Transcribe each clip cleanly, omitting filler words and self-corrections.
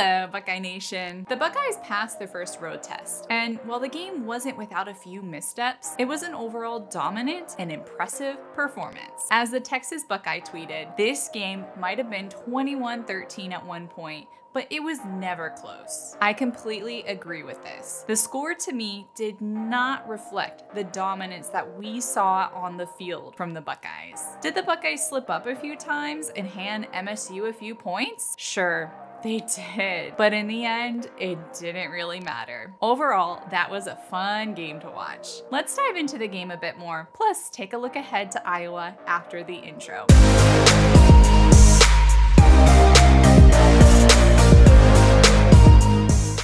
Hello, Buckeye Nation. The Buckeyes passed their first road test, and while the game wasn't without a few missteps, it was an overall dominant and impressive performance. As the Texas Buckeye tweeted, this game might have been 21-13 at one point, but it was never close. I completely agree with this. The score to me did not reflect the dominance that we saw on the field from the Buckeyes. Did the Buckeyes slip up a few times and hand MSU a few points? Sure. They did, but in the end, it didn't really matter. Overall, that was a fun game to watch. Let's dive into the game a bit more, plus take a look ahead to Iowa after the intro.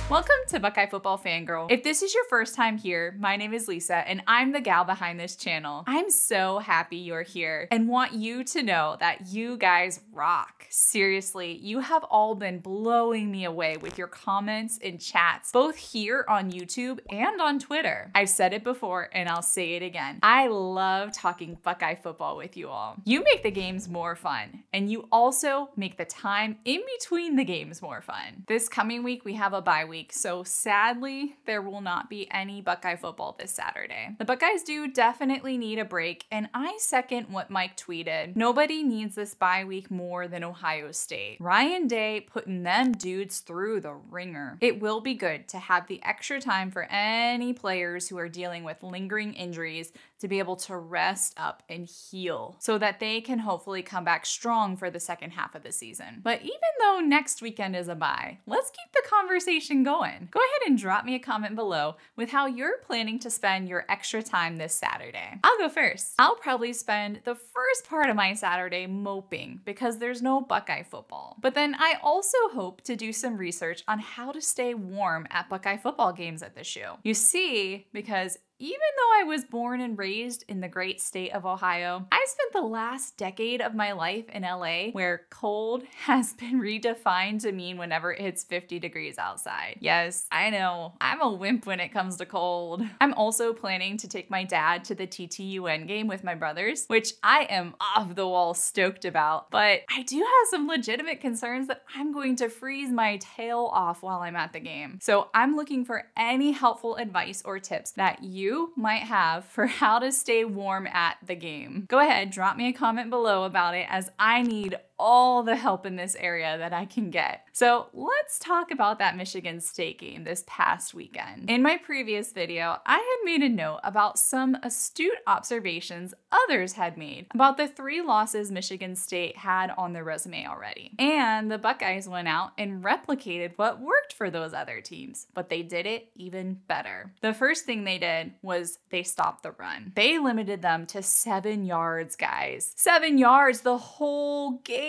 Welcome to Buckeye Football Fangirl. If this is your first time here, my name is Lisa and I'm the gal behind this channel. I'm so happy you're here and want you to know that you guys rock. Seriously, you have all been blowing me away with your comments and chats, both here on YouTube and on Twitter. I've said it before and I'll say it again. I love talking Buckeye football with you all. You make the games more fun and you also make the time in between the games more fun. This coming week, we have a bye week. So sadly, there will not be any Buckeye football this Saturday. The Buckeyes do definitely need a break, and I second what Mike tweeted. Nobody needs this bye week more than Ohio State. Ryan Day putting them dudes through the ringer. It will be good to have the extra time for any players who are dealing with lingering injuries to be able to rest up and heal so that they can hopefully come back strong for the second half of the season. But even though next weekend is a bye, let's keep the conversation going. Go ahead and drop me a comment below with how you're planning to spend your extra time this Saturday. I'll go first. I'll probably spend the first part of my Saturday moping because there's no Buckeye football. But then I also hope to do some research on how to stay warm at Buckeye football games at the shoe. You see, because even though I was born and raised in the great state of Ohio, I spent the last decade of my life in LA where cold has been redefined to mean whenever it hits 50 degrees outside. Yes, I know, I'm a wimp when it comes to cold. I'm also planning to take my dad to the TTUN game with my brothers, which I am off the wall stoked about, but I do have some legitimate concerns that I'm going to freeze my tail off while I'm at the game. So I'm looking for any helpful advice or tips that you might have for how to stay warm at the game. Go ahead, drop me a comment below about it as I need all the help in this area that I can get. So let's talk about that Michigan State game this past weekend. In my previous video, I had made a note about some astute observations others had made about the 3 losses Michigan State had on their resume already. And the Buckeyes went out and replicated what worked for those other teams, but they did it even better. The first thing they did was they stopped the run. They limited them to 7 yards, guys. 7 yards the whole game.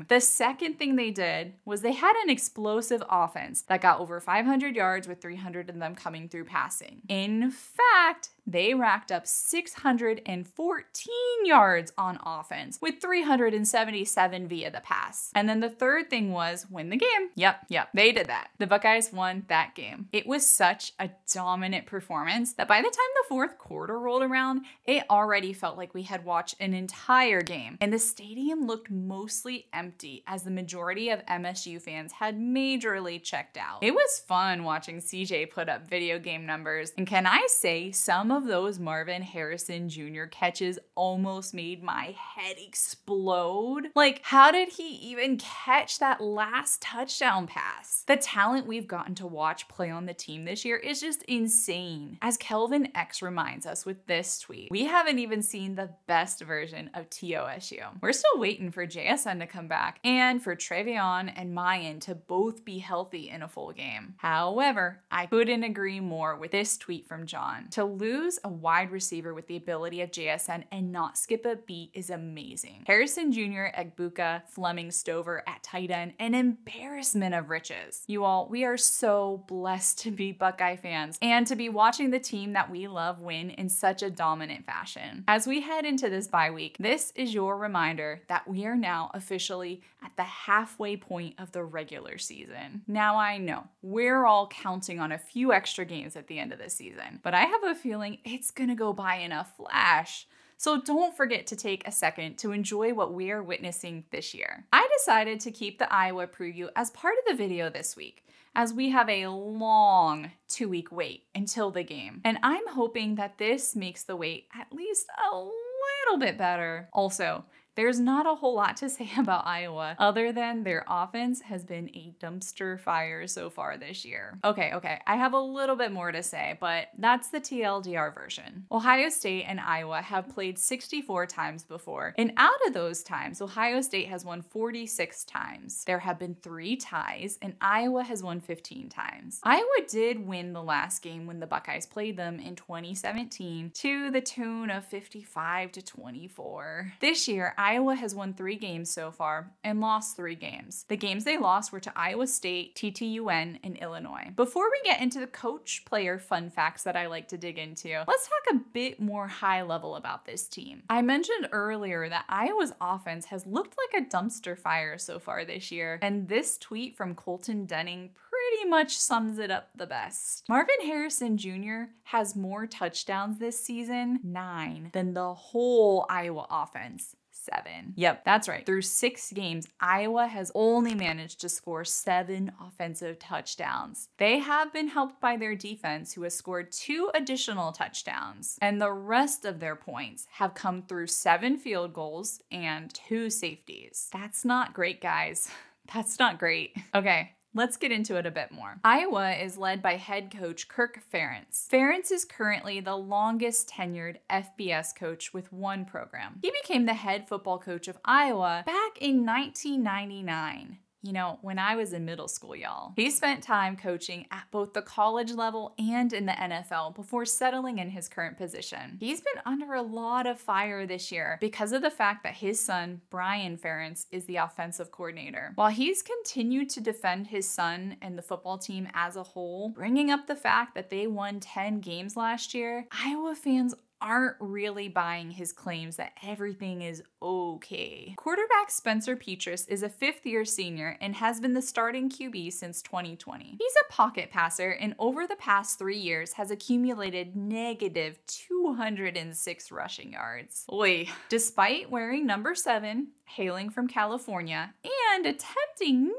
The second thing they did was they had an explosive offense that got over 500 yards with 300 of them coming through passing. In fact, they racked up 614 yards on offense with 377 via the pass. And then the third thing was win the game. Yep, they did that. The Buckeyes won that game. It was such a dominant performance that by the time the fourth quarter rolled around, it already felt like we had watched an entire game. And the stadium looked mostly empty as the majority of MSU fans had majorly checked out. It was fun watching CJ put up video game numbers. And can I say, some of those Marvin Harrison Jr catches almost made my head explode. Like, how did he even catch that last touchdown pass? The talent we've gotten to watch play on the team this year is just insane. As Kelvin X reminds us with this tweet, we haven't even seen the best version of TOSU. We're still waiting for JSN to come back and for Trevion and Mayan to both be healthy in a full game. However, I couldn't agree more with this tweet from John. To lose a wide receiver with the ability of JSN and not skip a beat is amazing. Harrison Jr., Egbuka, Fleming, Stover at tight end, an embarrassment of riches. You all, we are so blessed to be Buckeye fans and to be watching the team that we love win in such a dominant fashion. As we head into this bye week, this is your reminder that we are now officially at the halfway point of the regular season. Now I know we're all counting on a few extra games at the end of the season, but I have a feeling it's gonna go by in a flash. So don't forget to take a second to enjoy what we are witnessing this year. I decided to keep the Iowa preview as part of the video this week, as we have a long 2-week wait until the game. And I'm hoping that this makes the wait at least a little bit better. Also, there's not a whole lot to say about Iowa other than their offense has been a dumpster fire so far this year. Okay, I have a little bit more to say, but that's the TLDR version. Ohio State and Iowa have played 64 times before, and out of those times, Ohio State has won 46 times. There have been 3 ties, and Iowa has won 15 times. Iowa did win the last game when the Buckeyes played them in 2017 to the tune of 55-24. This year, Iowa has won 3 games so far and lost 3 games. The games they lost were to Iowa State, TTUN, and Illinois. Before we get into the coach-player fun facts that I like to dig into, let's talk a bit more high level about this team. I mentioned earlier that Iowa's offense has looked like a dumpster fire so far this year, and this tweet from Colton Denning pretty much sums it up the best. Marvin Harrison Jr. has more touchdowns this season, 9, than the whole Iowa offense. 7. Yep, that's right. Through 6 games, Iowa has only managed to score 7 offensive touchdowns. They have been helped by their defense, who has scored 2 additional touchdowns. And the rest of their points have come through 7 field goals and 2 safeties. That's not great, guys. That's not great. Okay. Let's get into it a bit more. Iowa is led by head coach Kirk Ferentz. Ferentz is currently the longest tenured FBS coach with one program. He became the head football coach of Iowa back in 1999. You know, when I was in middle school, y'all. He spent time coaching at both the college level and in the NFL before settling in his current position. He's been under a lot of fire this year because of the fact that his son, Brian Ferentz, is the offensive coordinator. While he's continued to defend his son and the football team as a whole, bringing up the fact that they won 10 games last year, Iowa fans aren't really buying his claims that everything is okay. Quarterback Spencer Petras is a 5th-year senior and has been the starting QB since 2020. He's a pocket passer and over the past 3 years has accumulated negative 206 rushing yards. Oy. Despite wearing number 7, hailing from California, and attempting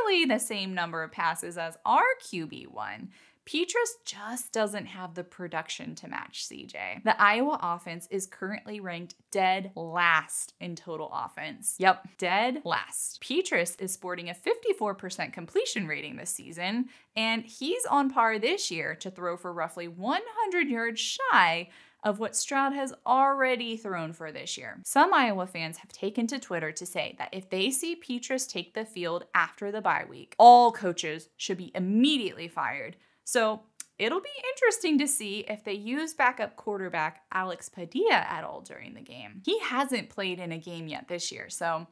nearly the same number of passes as our QB1, Petras just doesn't have the production to match CJ. The Iowa offense is currently ranked dead last in total offense. Yep, dead last. Petras is sporting a 54% completion rating this season, and he's on par this year to throw for roughly 100 yards shy of what Stroud has already thrown for this year. Some Iowa fans have taken to Twitter to say that if they see Petras take the field after the bye week, all coaches should be immediately fired. So it'll be interesting to see if they use backup quarterback Alex Padilla at all during the game. He hasn't played in a game yet this year, so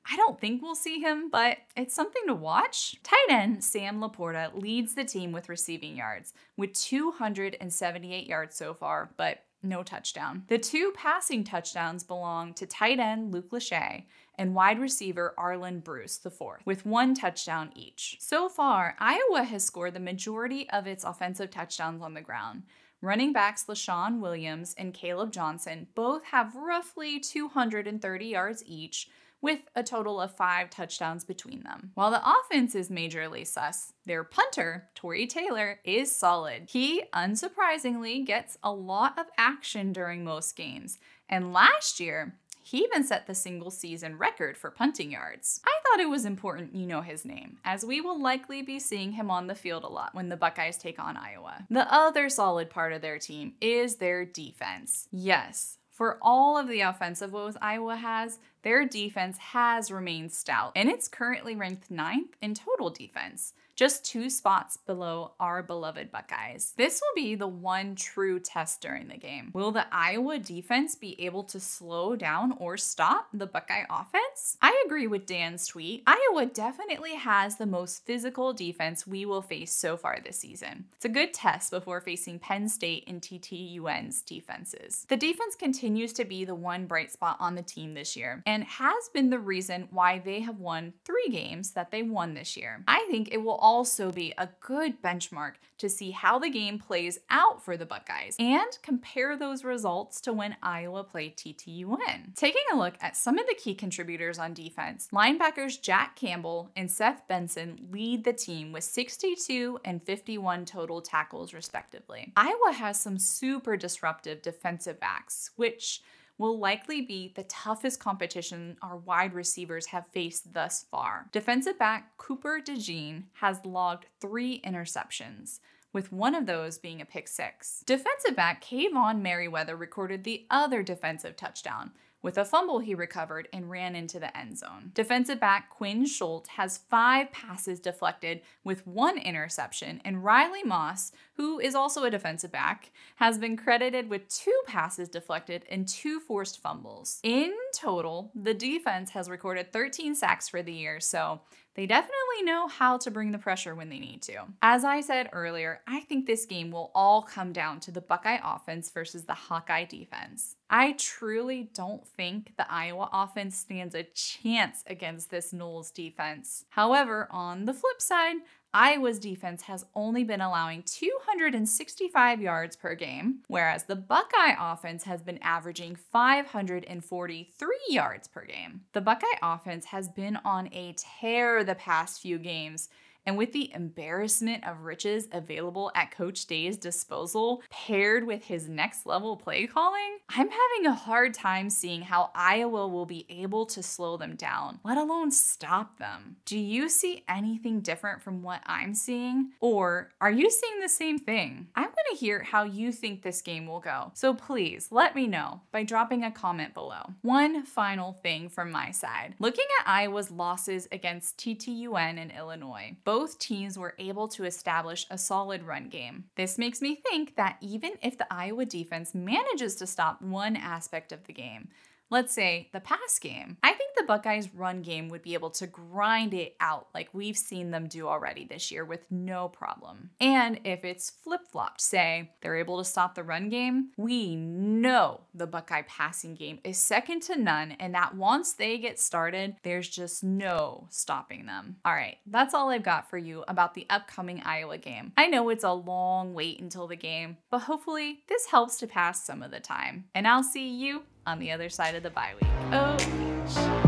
I don't think we'll see him, but it's something to watch. Tight end Sam LaPorta leads the team with receiving yards, with 278 yards so far, but no touchdown. The 2 passing touchdowns belong to tight end Luke Lachey and wide receiver Arlen Bruce IV, with 1 touchdown each. So far, Iowa has scored the majority of its offensive touchdowns on the ground. Running backs LaShawn Williams and Caleb Johnson both have roughly 230 yards each, with a total of 5 touchdowns between them. While the offense is majorly sus, their punter, Torrey Taylor, is solid. He, unsurprisingly, gets a lot of action during most games, and last year, he even set the single-season record for punting yards. I thought it was important you know his name, as we will likely be seeing him on the field a lot when the Buckeyes take on Iowa. The other solid part of their team is their defense. Yes, for all of the offensive woes Iowa has, their defense has remained stout, and it's currently ranked 9th in total defense, just 2 spots below our beloved Buckeyes. This will be the one true test during the game. Will the Iowa defense be able to slow down or stop the Buckeye offense? I agree with Dan's tweet. Iowa definitely has the most physical defense we will face so far this season. It's a good test before facing Penn State and TTUN's defenses. The defense continues to be the one bright spot on the team this year, and has been the reason why they have won 3 games that they won this year. I think it will also be a good benchmark to see how the game plays out for the Buckeyes and compare those results to when Iowa played TTUN. Taking a look at some of the key contributors on defense, linebackers Jack Campbell and Seth Benson lead the team with 62 and 51 total tackles respectively. Iowa has some super disruptive defensive backs, which will likely be the toughest competition our wide receivers have faced thus far. Defensive back Cooper DeJean has logged 3 interceptions, with one of those being a pick 6. Defensive back Kayvon Merriweather recorded the other defensive touchdown, with a fumble he recovered and ran into the end zone. Defensive back Quinn Schultz has 5 passes deflected with 1 interception, and Riley Moss, who is also a defensive back, has been credited with 2 passes deflected and 2 forced fumbles. In total, the defense has recorded 13 sacks for the year, so they definitely know how to bring the pressure when they need to. As I said earlier, I think this game will all come down to the Buckeye offense versus the Hawkeye defense. I truly don't think the Iowa offense stands a chance against this Noles defense. However, on the flip side, Iowa's defense has only been allowing 265 yards per game, whereas the Buckeye offense has been averaging 543 yards per game. The Buckeye offense has been on a tear the past few games, and with the embarrassment of riches available at Coach Day's disposal, paired with his next level play calling, I'm having a hard time seeing how Iowa will be able to slow them down, let alone stop them. Do you see anything different from what I'm seeing? Or are you seeing the same thing? I want to hear how you think this game will go, so please let me know by dropping a comment below. One final thing from my side. Looking at Iowa's losses against TTUN and Illinois, both teams were able to establish a solid run game. This makes me think that even if the Iowa defense manages to stop one aspect of the game, let's say the pass game, I think the Buckeyes' run game would be able to grind it out like we've seen them do already this year with no problem. And if it's flip-flopped, say they're able to stop the run game, we know the Buckeye passing game is second to none, and that once they get started, there's just no stopping them. All right, that's all I've got for you about the upcoming Iowa game. I know it's a long wait until the game, but hopefully this helps to pass some of the time. And I'll see you on the other side of the bye week. Oh,